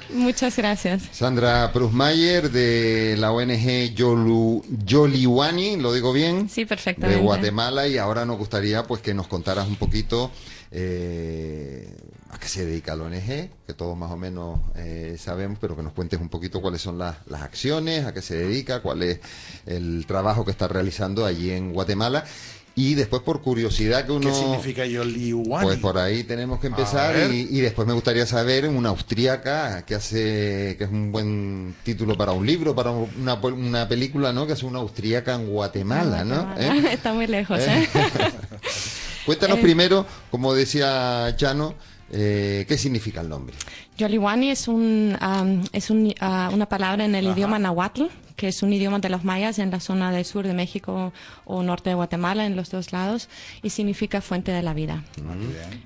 Muchas gracias. Sandra Prusmayer de la ONG Yoliwani, ¿lo digo bien? Sí, perfectamente. De Guatemala, y ahora nos gustaría pues que nos contaras un poquito a qué se dedica la ONG, que todos más o menos sabemos, pero que nos cuentes un poquito cuáles son las acciones, a qué se dedica, cuál es el trabajo que está realizando allí en Guatemala. Y después, por curiosidad, que uno... ¿Qué significa Yoliwani? Pues por ahí tenemos que empezar, y después me gustaría saber, una austríaca que es un buen título para un libro, para una película, ¿no? Que hace una austríaca en Guatemala, ¿no? Está muy lejos, ¿eh? Cuéntanos primero, como decía Chano, ¿qué significa el nombre? Yoliwani es una palabra en el idioma náhuatl, que es un idioma de los mayas en la zona del sur de México o norte de Guatemala, en los dos lados, y significa fuente de la vida.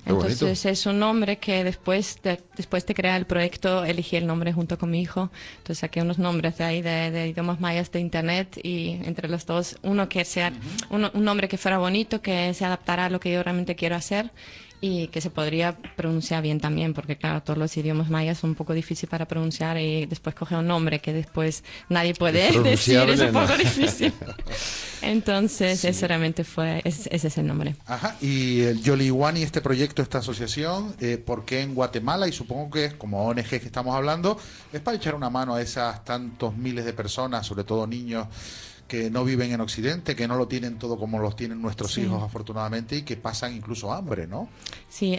Entonces es un nombre que después de crear el proyecto elegí el nombre junto con mi hijo. Entonces saqué unos nombres de ahí de idiomas mayas de internet, y entre los dos uno que sea un nombre que fuera bonito, que se adaptara a lo que yo realmente quiero hacer, y que se podría pronunciar bien también, porque claro, todos los idiomas mayas son un poco difíciles para pronunciar, y después coger un nombre que después nadie puede decir, es un poco difícil. Entonces, sí, ese realmente ese es el nombre. Ajá, y el Yoliwani, este proyecto, esta asociación, ¿por qué en Guatemala? Y supongo que es, como ONG que estamos hablando, es para echar una mano a esas tantos miles de personas, sobre todo niños, que no viven en Occidente, que no lo tienen todo como los tienen nuestros hijos, afortunadamente, y que pasan incluso hambre, ¿no? Sí,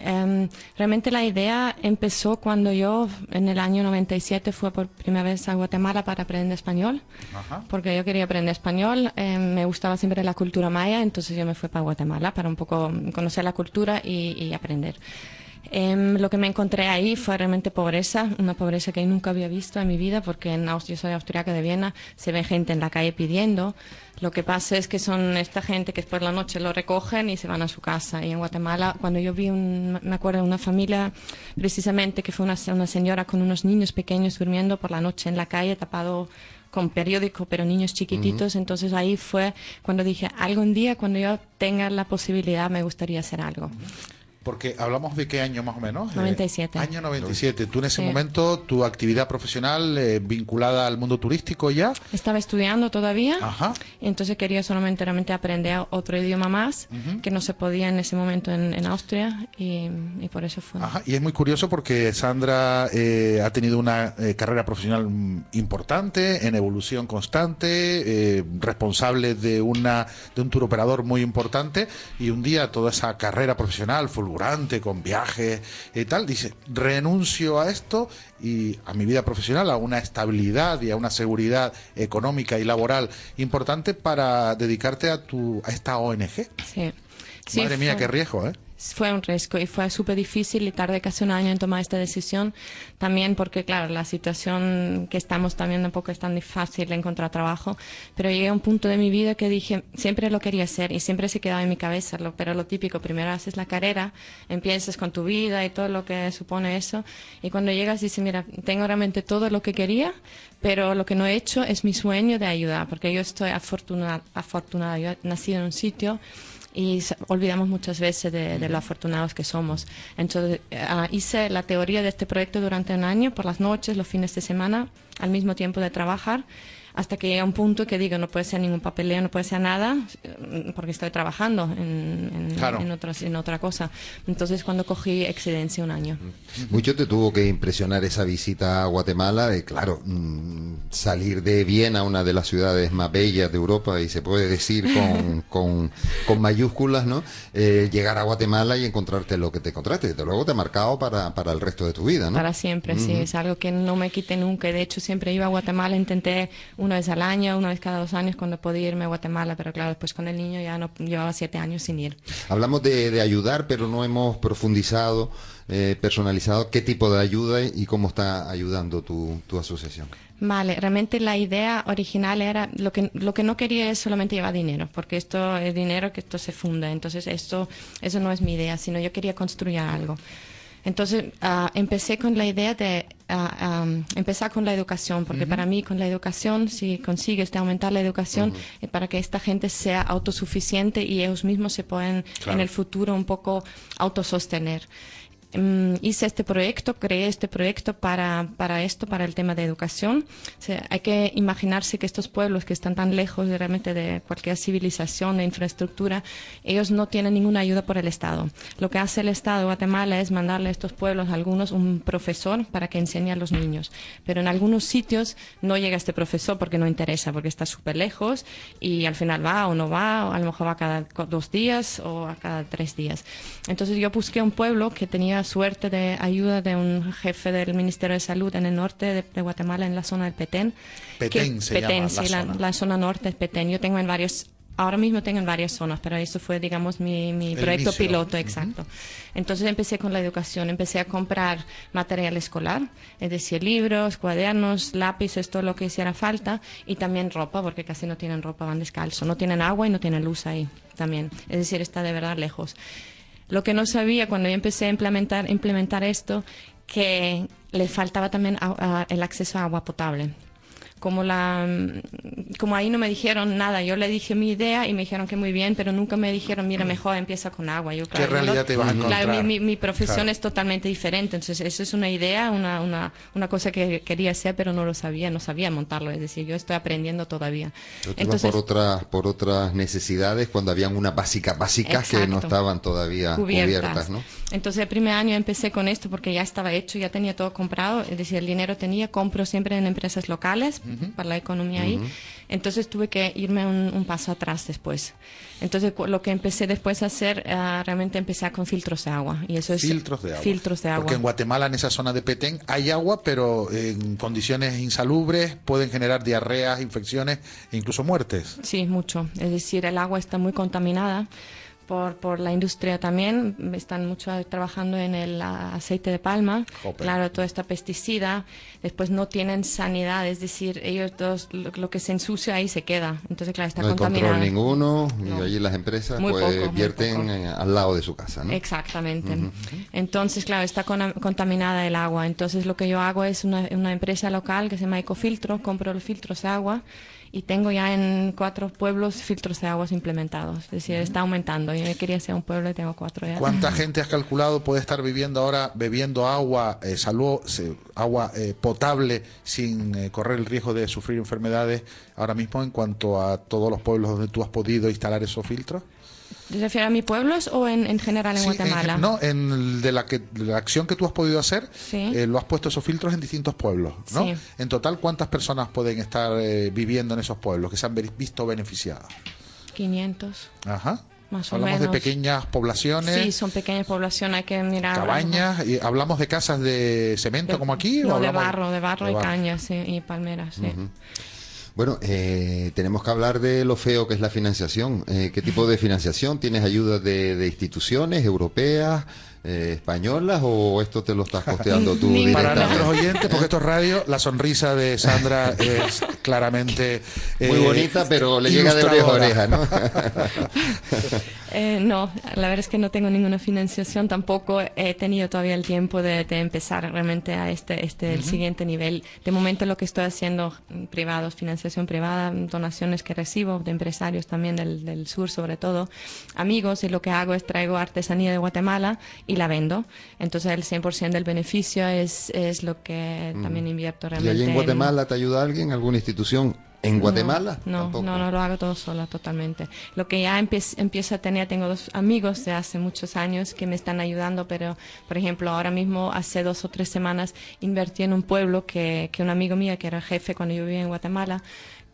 realmente la idea empezó cuando yo, en el año 97, fui por primera vez a Guatemala para aprender español. Ajá. Porque yo quería aprender español, me gustaba siempre la cultura maya, entonces yo me fui para Guatemala para un poco conocer la cultura y aprender. Lo que me encontré ahí fue realmente pobreza, una pobreza que nunca había visto en mi vida, porque yo soy austriaca de Viena, se ve gente en la calle pidiendo. Lo que pasa es que son esta gente que por la noche lo recogen y se van a su casa. Y en Guatemala, cuando yo vi, me acuerdo de una familia precisamente que fue una señora con unos niños pequeños durmiendo por la noche en la calle, tapado con periódico, pero niños chiquititos. Entonces ahí fue cuando dije, algún día cuando yo tenga la posibilidad me gustaría hacer algo. Porque hablamos de qué año más o menos. 97. Año 97. ¿Tú en ese momento, tu actividad profesional vinculada al mundo turístico ya? Estaba estudiando todavía. Ajá. Entonces quería solamente realmente aprender otro idioma más, que no se podía en ese momento en Austria, y por eso fue. Ajá. Y es muy curioso porque Sandra ha tenido una carrera profesional importante, en evolución constante, responsable de un tour operador muy importante, y un día toda esa carrera profesional con viajes y tal, dice, renuncio a esto y a mi vida profesional, a una estabilidad y a una seguridad económica y laboral importante para dedicarte a esta ONG. Sí. Madre mía, qué riesgo, ¿eh? Fue un riesgo y fue súper difícil, y tardé casi un año en tomar esta decisión, también porque, claro, la situación que estamos también tampoco es tan fácil de encontrar trabajo, pero llegué a un punto de mi vida que dije, siempre lo quería hacer y siempre se quedaba en mi cabeza, pero lo típico, primero haces la carrera, empiezas con tu vida y todo lo que supone eso, y cuando llegas dices, mira, tengo realmente todo lo que quería, pero lo que no he hecho es mi sueño de ayudar, porque yo estoy afortunada, yo he nacido en un sitio y olvidamos muchas veces de lo afortunados que somos. Entonces hice la teoría de este proyecto durante un año, por las noches, los fines de semana, al mismo tiempo de trabajar, hasta que llega un punto que digo, no puede ser ningún papeleo, no puede ser nada, porque estoy trabajando en otra cosa. Entonces, cuando cogí excedencia un año. Mucho te tuvo que impresionar esa visita a Guatemala, claro, salir de Viena, una de las ciudades más bellas de Europa, y se puede decir con mayúsculas, ¿no? Llegar a Guatemala y encontrarte lo que te encontraste, desde luego te ha marcado para el resto de tu vida, ¿no? Para siempre, sí, es algo que no me quité nunca. De hecho, siempre iba a Guatemala, intenté una vez al año, una vez cada 2 años cuando podía irme a Guatemala, pero claro, después con el niño ya no, llevaba 7 años sin ir. Hablamos de ayudar, pero no hemos profundizado, personalizado qué tipo de ayuda y cómo está ayudando tu asociación. Vale, realmente la idea original era, lo que no quería es solamente llevar dinero, porque esto es dinero que esto se funda, entonces eso no es mi idea, sino yo quería construir algo. Entonces empecé con la idea de empezar con la educación, porque para mí con la educación, si consigues de aumentar la educación, para que esta gente sea autosuficiente y ellos mismos se pueden en el futuro un poco autosostener. hice este proyecto, creé este proyecto para el tema de educación. O sea, hay que imaginarse que estos pueblos que están tan lejos realmente de cualquier civilización, de infraestructura, ellos no tienen ninguna ayuda por el Estado. Lo que hace el Estado de Guatemala es mandarle a estos pueblos a algunos un profesor para que enseñe a los niños. Pero en algunos sitios no llega este profesor porque no interesa, porque está súper lejos y al final va o no va, o a lo mejor va cada 2 días o a cada 3 días. Entonces yo busqué un pueblo que tenía suerte de ayuda de un jefe del Ministerio de Salud en el norte de Guatemala, en la zona del Petén. Petén se llama sí, la zona norte es Petén. Yo tengo ahora mismo tengo en varias zonas, pero eso fue, digamos, mi proyecto piloto, exacto. Entonces empecé con la educación, empecé a comprar material escolar, es decir, libros, cuadernos, lápices, todo lo que hiciera falta, y también ropa, porque casi no tienen ropa, van descalzos, no tienen agua y no tienen luz ahí también, es decir, está de verdad lejos. Lo que no sabía cuando yo empecé a implementar esto, que le faltaba también el acceso a agua potable. Como ahí no me dijeron nada, yo le dije mi idea y me dijeron que muy bien, pero nunca me dijeron, mira, mejor empieza con agua. Yo, claro, ¿qué realidad te vas a encontrar? Claro, mi profesión Claro. es totalmente diferente, entonces eso es una idea, una cosa que quería hacer, pero no sabía montarlo, es decir, yo estoy aprendiendo todavía. Yo te iba por otras necesidades cuando habían unas básicas que no estaban todavía cubiertas, ¿no? Entonces el primer año empecé con esto porque ya estaba hecho, ya tenía todo comprado, es decir, el dinero compro siempre en empresas locales para la economía ahí. Entonces tuve que irme un paso atrás después. Entonces lo que empecé después a hacer, realmente empecé con filtros de agua. Y eso es Filtros de agua. Filtros de agua. Porque en Guatemala, en esa zona de Petén, hay agua, pero en condiciones insalubres pueden generar diarreas, infecciones e incluso muertes. Sí, mucho. Es decir, el agua está muy contaminada por la industria también. Están mucho trabajando en el aceite de palma. Jope. Claro, toda esta pesticida. Después no tienen sanidad, es decir, ellos todos, lo que se ensucia ahí se queda. Entonces, claro, está No hay contaminada. control ninguno, No. y allí las empresas Muy pues poco, muy vierten poco. al lado de su casa, ¿no? Exactamente. Entonces, claro, está contaminada el agua. Entonces, lo que yo hago es una empresa local que se llama Ecofiltro, compro los filtros de agua y tengo ya en 4 pueblos filtros de aguas implementados. Es decir, está aumentando. Yo quería ser un pueblo y tengo 4 ya. ¿Cuánta gente has calculado puede estar viviendo ahora bebiendo agua, agua potable sin correr el riesgo de sufrir enfermedades ahora mismo en cuanto a todos los pueblos donde tú has podido instalar esos filtros? ¿Te refieres a mis pueblos o en general en Sí, Guatemala? no, de la acción que tú has podido hacer, Sí. lo has puesto esos filtros en distintos pueblos, ¿no? Sí. En total, ¿cuántas personas pueden estar viviendo en esos pueblos que se han visto beneficiadas? 500. Ajá. Más o Hablamos menos. de pequeñas poblaciones, Sí, son pequeñas poblaciones, hay que mirar. cabañas, y hablamos de casas de cemento como aquí. No, ¿o de hablamos barro y cañas, sí, y palmeras, sí. Bueno, tenemos que hablar de lo feo que es la financiación. ¿Qué tipo de financiación? ¿Tienes ayuda de instituciones europeas, españolas, o esto te lo estás costeando tú Ninguna. Para directamente? nuestros oyentes, porque esto es radio, la sonrisa de Sandra es claramente Muy bonita, pero le llega de oreja a oreja, ¿no? No, la verdad es que no tengo ninguna financiación, tampoco he tenido todavía el tiempo de empezar realmente a el siguiente nivel. De momento lo que estoy haciendo, privados, financiación privada, donaciones que recibo de empresarios también del sur sobre todo, amigos, y lo que hago es traigo artesanía de Guatemala y la vendo. Entonces el 100% del beneficio es lo que también invierto ¿Y realmente. allí en Guatemala te ayuda alguien, alguna institución? ¿En Guatemala? No, Tampoco. no, lo hago todo sola, totalmente. Lo que ya empiezo a tener, tengo 2 amigos de hace muchos años que me están ayudando, pero, por ejemplo, ahora mismo, hace 2 o 3 semanas, invertí en un pueblo que un amigo mío, que era jefe cuando yo vivía en Guatemala,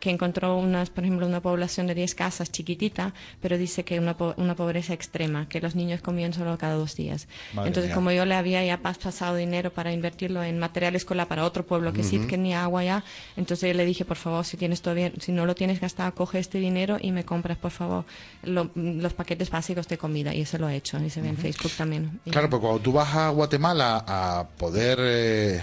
que encontró por ejemplo, una población de 10 casas chiquitita, pero dice que una pobreza extrema, que los niños comían solo cada 2 días. Madre Entonces, mía. como yo le había ya pasado dinero para invertirlo en material escolar para otro pueblo que sí tenía agua ya, entonces yo le dije, por favor, si no lo tienes gastado, coge este dinero y me compras, por favor, los paquetes básicos de comida. Y eso lo he hecho, y se ve en Facebook también. Y- Claro, porque cuando tú vas a Guatemala a poder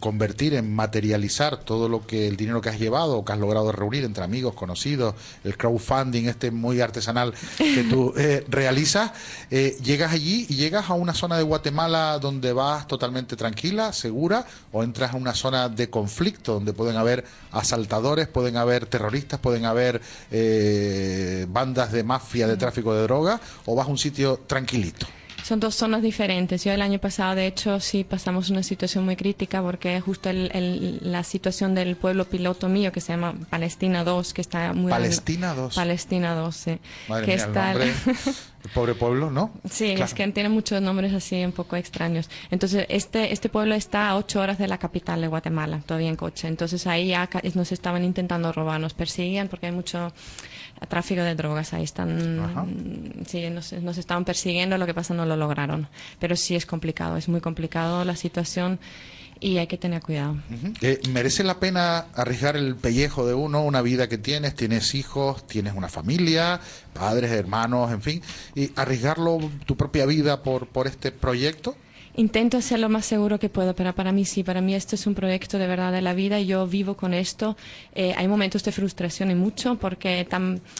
convertir en materializar todo el dinero que has llevado o que has logrado reunir entre amigos, conocidos, el crowdfunding muy artesanal que tú realizas, llegas allí y llegas a una zona de Guatemala donde vas totalmente tranquila, segura, o entras a una zona de conflicto donde pueden haber asaltadores, pueden haber terroristas, pueden haber bandas de mafia, de tráfico de drogas, o vas a un sitio tranquilito. Son dos zonas diferentes. Yo el año pasado, de hecho, sí pasamos una situación muy crítica porque justo la situación del pueblo piloto mío, que se llama Palestina 2, que está muy... Palestina 2. Palestina 2, sí. Madre que mía, está el nombre, el pobre pueblo, ¿no? Sí, Claro. es que tiene muchos nombres así un poco extraños. Entonces, este pueblo está a 8 horas de la capital de Guatemala, todavía en coche. Entonces, ahí ya nos estaban intentando robar, nos perseguían porque hay mucho tráfico de drogas. Ahí están, sí, nos estaban persiguiendo, lo que pasa no lo lograron. Pero sí es complicado, es muy complicado la situación y hay que tener cuidado. ¿Merece la pena arriesgar el pellejo de uno, una vida que tienes hijos, tienes una familia, padres, hermanos, en fin, y arriesgarlo tu propia vida por este proyecto? Intento hacer lo más seguro que puedo, pero para mí sí, para mí esto es un proyecto de verdad de la vida y yo vivo con esto. Hay momentos de frustración y mucho porque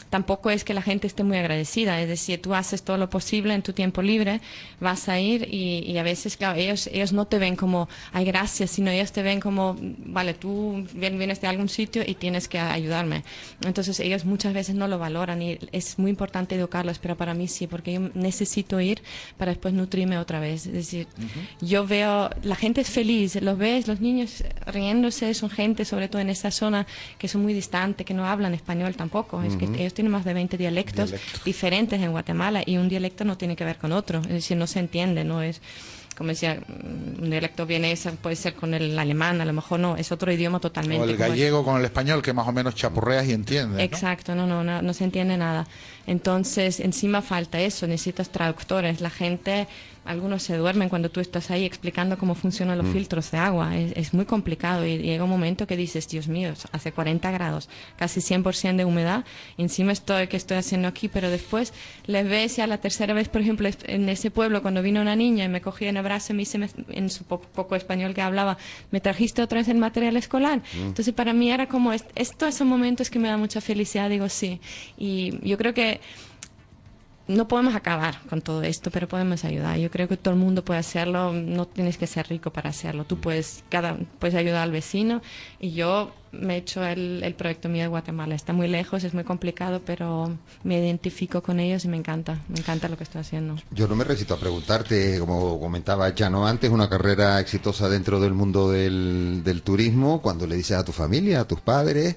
tampoco es que la gente esté muy agradecida, es decir, tú haces todo lo posible en tu tiempo libre, vas a ir y a veces, claro, ellos no te ven como, ay, gracias, sino ellos te ven como, vale, tú vienes de algún sitio y tienes que ayudarme. Entonces ellos muchas veces no lo valoran y es muy importante educarlos, pero para mí sí, porque yo necesito ir para después nutrirme otra vez, es decir, yo veo, la gente es feliz, los ves, los niños riéndose, son gente, sobre todo en esta zona, que son muy distantes, que no hablan español tampoco. Es que ellos tienen más de 20 dialectos diferentes en Guatemala y un dialecto no tiene que ver con otro, es decir, no se entiende, no es... Como decía, un dialecto vienés, puede ser con el alemán, a lo mejor no, es otro idioma totalmente. O el gallego con el español, que más o menos chapurreas y entiendes, ¿no? Exacto, no se entiende nada. Entonces, encima falta eso, necesitas traductores. La gente, algunos se duermen cuando tú estás ahí explicando cómo funcionan los filtros de agua. Es muy complicado y llega un momento que dices, Dios mío, hace 40 grados, casi 100% de humedad, encima ¿qué estoy haciendo aquí? Pero después les ves y a la tercera vez, por ejemplo, en ese pueblo, cuando vino una niña y me cogió en el brazo y me dice, en su poco español que hablaba, ¿me trajiste otra vez el material escolar? Entonces, para mí era como, estos son momentos que me dan mucha felicidad, digo, sí. Y yo creo que no podemos acabar con todo esto, pero podemos ayudar. Yo creo que todo el mundo puede hacerlo, no tienes que ser rico para hacerlo. Tú puedes ayudar al vecino y yo me he hecho el proyecto mío de Guatemala. Está muy lejos, es muy complicado, pero me identifico con ellos y me encanta lo que estoy haciendo. Yo no me resisto a preguntarte, como comentaba Chano antes, una carrera exitosa dentro del mundo del turismo, cuando le dices a tu familia, a tus padres,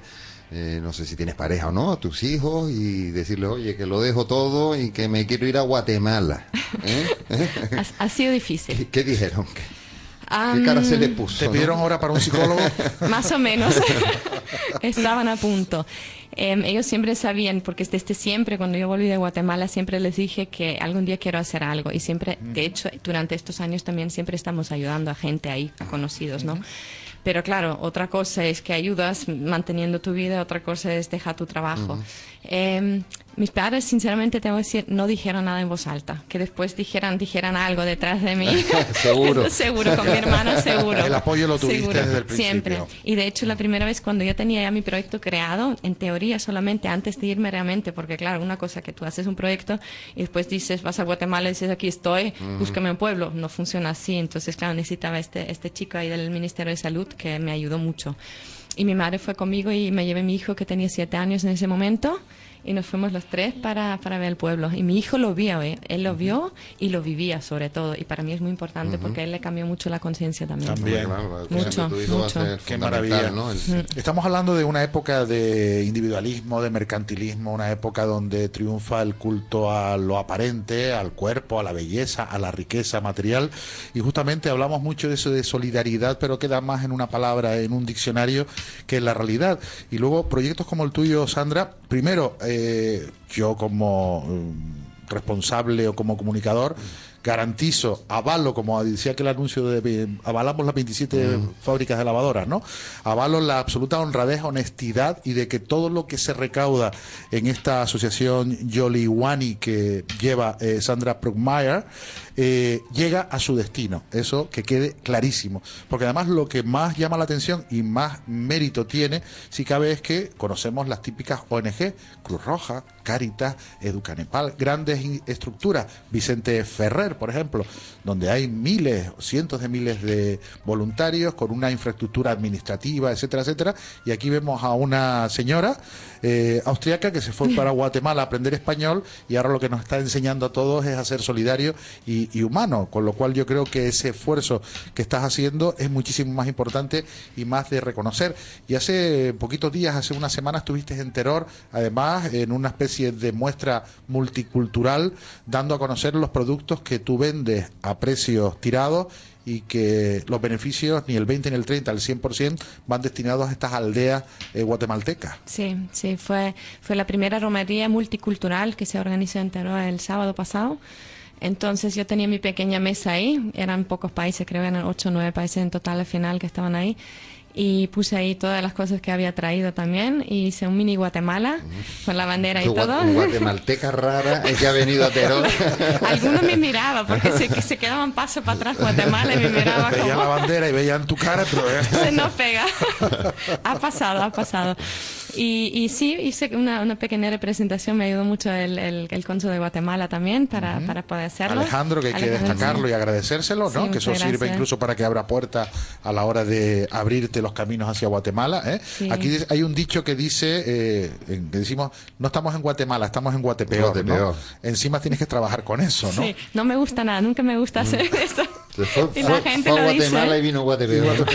no sé si tienes pareja o no, a tus hijos, y decirles, oye, que lo dejo todo y que me quiero ir a Guatemala. Ha sido difícil. ¿Qué dijeron? ¿Qué cara se le puso? ¿Te pidieron hora para un psicólogo? Más o menos. Estaban a punto. Ellos siempre sabían, porque desde siempre, cuando yo volví de Guatemala, siempre les dije que algún día quiero hacer algo. Y siempre, de hecho, durante estos años también siempre estamos ayudando a gente ahí, a conocidos, ¿no? Pero claro, otra cosa es que ayudas manteniendo tu vida, otra cosa es dejar tu trabajo. Mis padres, sinceramente, tengo que decir, no dijeron nada en voz alta. Que después dijeran algo detrás de mí. Seguro. Seguro, con mi hermano seguro. El apoyo lo tuviste seguro, desde el principio. Siempre. Y de hecho, la primera vez cuando yo tenía ya mi proyecto creado, en teoría solamente antes de irme realmente, porque claro, una cosa que tú haces un proyecto y después dices, vas a Guatemala y dices, aquí estoy, búscame un pueblo. No funciona así. Entonces, claro, necesitaba este chico ahí del Ministerio de Salud que me ayudó mucho. Y mi madre fue conmigo y me llevé a mi hijo que tenía 7 años en ese momento. Y nos fuimos los tres para ver el pueblo. Y mi hijo lo vio, él lo vio y lo vivía sobre todo. Y para mí es muy importante porque a él le cambió mucho la conciencia también. Claro, Mucho, mucho. Qué maravilla, ¿no? Estamos hablando de una época de individualismo, de mercantilismo, una época donde triunfa el culto a lo aparente, al cuerpo, a la belleza, a la riqueza material. Y justamente hablamos mucho de eso de solidaridad, pero queda más en una palabra, en un diccionario, que en la realidad. Y luego proyectos como el tuyo, Sandra, primero, yo como responsable o como comunicador garantizo, avalo, como decía aquel anuncio avalamos las 27 fábricas de lavadoras, ¿no? Avalo la absoluta honradez, honestidad y de que todo lo que se recauda en esta asociación Yoliwani que lleva Sandra Prugmeyer llega a su destino. Eso que quede clarísimo. Porque además lo que más llama la atención y más mérito tiene, si cabe, es que conocemos las típicas ONG, Cruz Roja, Cáritas, Educanepal, grandes estructuras, Vicente Ferrer, Niger, por ejemplo, donde hay miles, cientos de miles de voluntarios con una infraestructura administrativa, etcétera, etcétera. Y aquí vemos a una señora austriaca que se fue para Guatemala a aprender español y ahora lo que nos está enseñando a todos es a ser solidario y humano, con lo cual yo creo que ese esfuerzo que estás haciendo es muchísimo más importante y más de reconocer. Y hace poquitos días, hace unas semanas, estuviste en Teror, además en una especie de muestra multicultural, dando a conocer los productos que tú vendes a precios tirados y que los beneficios ni el 20 ni el 30, el 100% van destinados a estas aldeas guatemaltecas. Sí, sí, fue la primera romería multicultural que se organizó en Teror el sábado pasado. Entonces yo tenía mi pequeña mesa ahí, eran pocos países, creo que eran 8 o 9 países en total al final que estaban ahí. Y puse ahí todas las cosas que había traído también. Y hice un mini Guatemala con la bandera y todo. Una guatemalteca rara que ha venido a Teror. Algunos me miraban porque se quedaban paso para atrás Guatemala y me miraban como... Veían la bandera y veían tu cara, pero... Se nos pega. Ha pasado. Y sí, hice una pequeña representación, me ayudó mucho el cónsul de Guatemala también para poder hacerlo. Alejandro, que hay que destacarlo y agradecérselo, ¿no? Sí, que eso sirve incluso para que abra puertas a la hora de abrirte los caminos hacia Guatemala. Sí. Aquí hay un dicho que dice, que decimos, no estamos en Guatemala, estamos en Guatepeor, ¿no? Encima tienes que trabajar con eso, ¿no? Sí, no me gusta nada, nunca me gusta hacer eso. Y la gente fue a Guatemala dice. Y vino Guatepeor.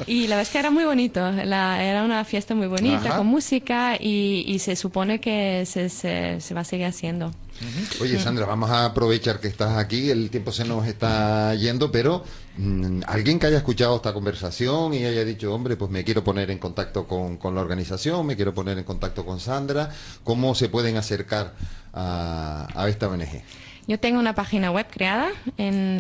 Y la verdad es que era muy bonito, era una fiesta muy bonita, con música y se supone que se va a seguir haciendo. Oye, Sandra, vamos a aprovechar que estás aquí, el tiempo se nos está yendo, pero alguien que haya escuchado esta conversación y haya dicho, hombre, pues me quiero poner en contacto con la organización, me quiero poner en contacto con Sandra, ¿cómo se pueden acercar a esta ONG? Yo tengo una página web creada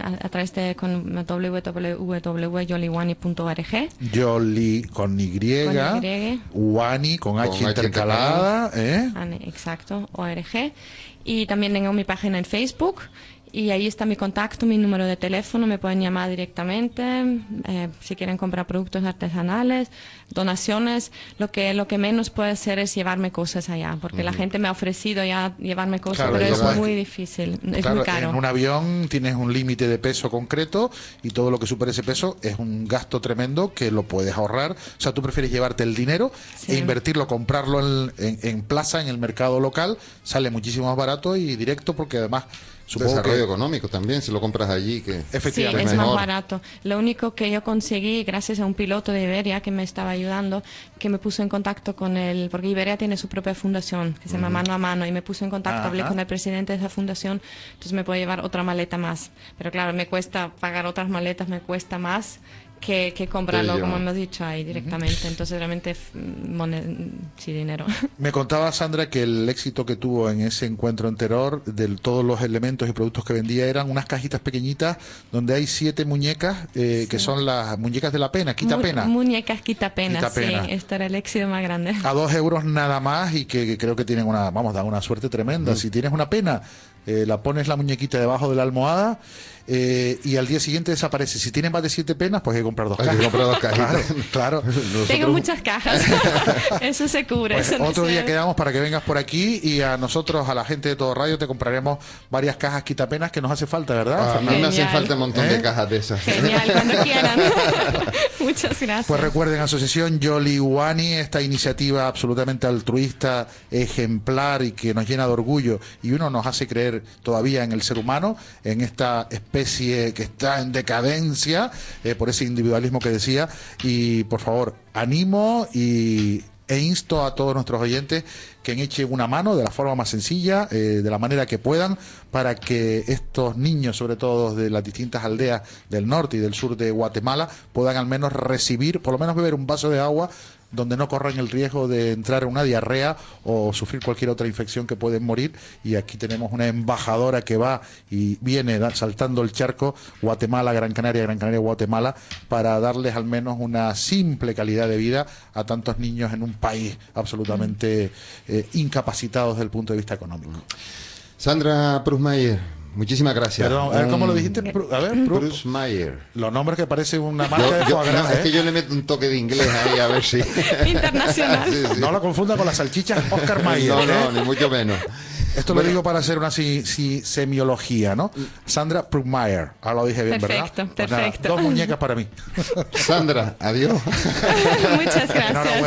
a través de www.joliwani.org. Jolly con Y, Wani con H intercalada. Exacto, ORG. Y también tengo mi página en Facebook. Y ahí está mi contacto, mi número de teléfono, me pueden llamar directamente, si quieren comprar productos artesanales, donaciones, lo que menos puede hacer es llevarme cosas allá, porque la gente me ha ofrecido ya llevarme cosas, pero es muy difícil, es muy caro. En un avión tienes un límite de peso concreto y todo lo que supere ese peso es un gasto tremendo que lo puedes ahorrar. O sea, tú prefieres llevarte el dinero e invertirlo, comprarlo en plaza, en el mercado local, sale muchísimo más barato y directo porque además... Desarrollo económico también, si lo compras allí, que efectivamente sí, es más barato. Lo único que yo conseguí, gracias a un piloto de Iberia que me estaba ayudando, que me puso en contacto con él, porque Iberia tiene su propia fundación, que se llama Mano a Mano, y me puso en contacto, hablé con el presidente de esa fundación, entonces me puedo llevar otra maleta más. Pero claro, me cuesta pagar otras maletas, me cuesta más que comprarlo, como hemos dicho, ahí directamente. Entonces, realmente, sí, dinero. Me contaba Sandra que el éxito que tuvo en ese encuentro en Teror, de todos los elementos y productos que vendía, eran unas cajitas pequeñitas donde hay 7 muñecas, que son las muñecas de la pena, quitapena. Muñecas quitapena, sí. Este era el éxito más grande. A 2 euros nada más y que creo que tienen da una suerte tremenda. Si tienes una pena, la pones la muñequita debajo de la almohada y al día siguiente desaparece. Si tienes más de 7 penas, pues hay que comprar 2 cajas. Hay que comprar 2 cajitas. Claro. Tengo muchas cajas. Eso se cubre. Pues otro día quedamos para que vengas por aquí y a nosotros, a la gente de Todo Radio, te compraremos varias cajas quitapenas que nos hace falta, ¿verdad? A mí me hacen falta un montón de cajas de esas. Genial, cuando quieran. Muchas gracias. Pues recuerden, Asociación Joliwani, esta iniciativa absolutamente altruista, ejemplar y que nos llena de orgullo y uno nos hace creer todavía en el ser humano, en esta especie que está en decadencia por ese individualismo que decía. Y por favor, animo e insto a todos nuestros oyentes que echen una mano de la forma más sencilla, de la manera que puedan, para que estos niños, sobre todo de las distintas aldeas del norte y del sur de Guatemala, puedan al menos recibir, por lo menos beber un vaso de agua donde no corran el riesgo de entrar en una diarrea o sufrir cualquier otra infección que pueden morir. Y aquí tenemos una embajadora que va y viene saltando el charco, Guatemala, Gran Canaria, Guatemala, para darles al menos una simple calidad de vida a tantos niños en un país absolutamente incapacitados desde el punto de vista económico. Sandra Prusmayer, Muchísimas gracias. Perdón, a ver, ¿cómo lo dijiste? A ver, Bruce Meyer. Los nombres que parecen una marca de foie gras, Es que yo le meto un toque de inglés ahí a ver si... Internacional. Sí, sí. No lo confunda con las salchichas Oscar Mayer. No, ¿eh? ni mucho menos. Esto lo digo para hacer una semiología, ¿no? Sandra Prugmeyer. Ahora lo dije bien, Perfecto, ¿verdad? Pues nada, perfecto. 2 muñecas para mí. Sandra, adiós. Muchas gracias. Enhorabuena.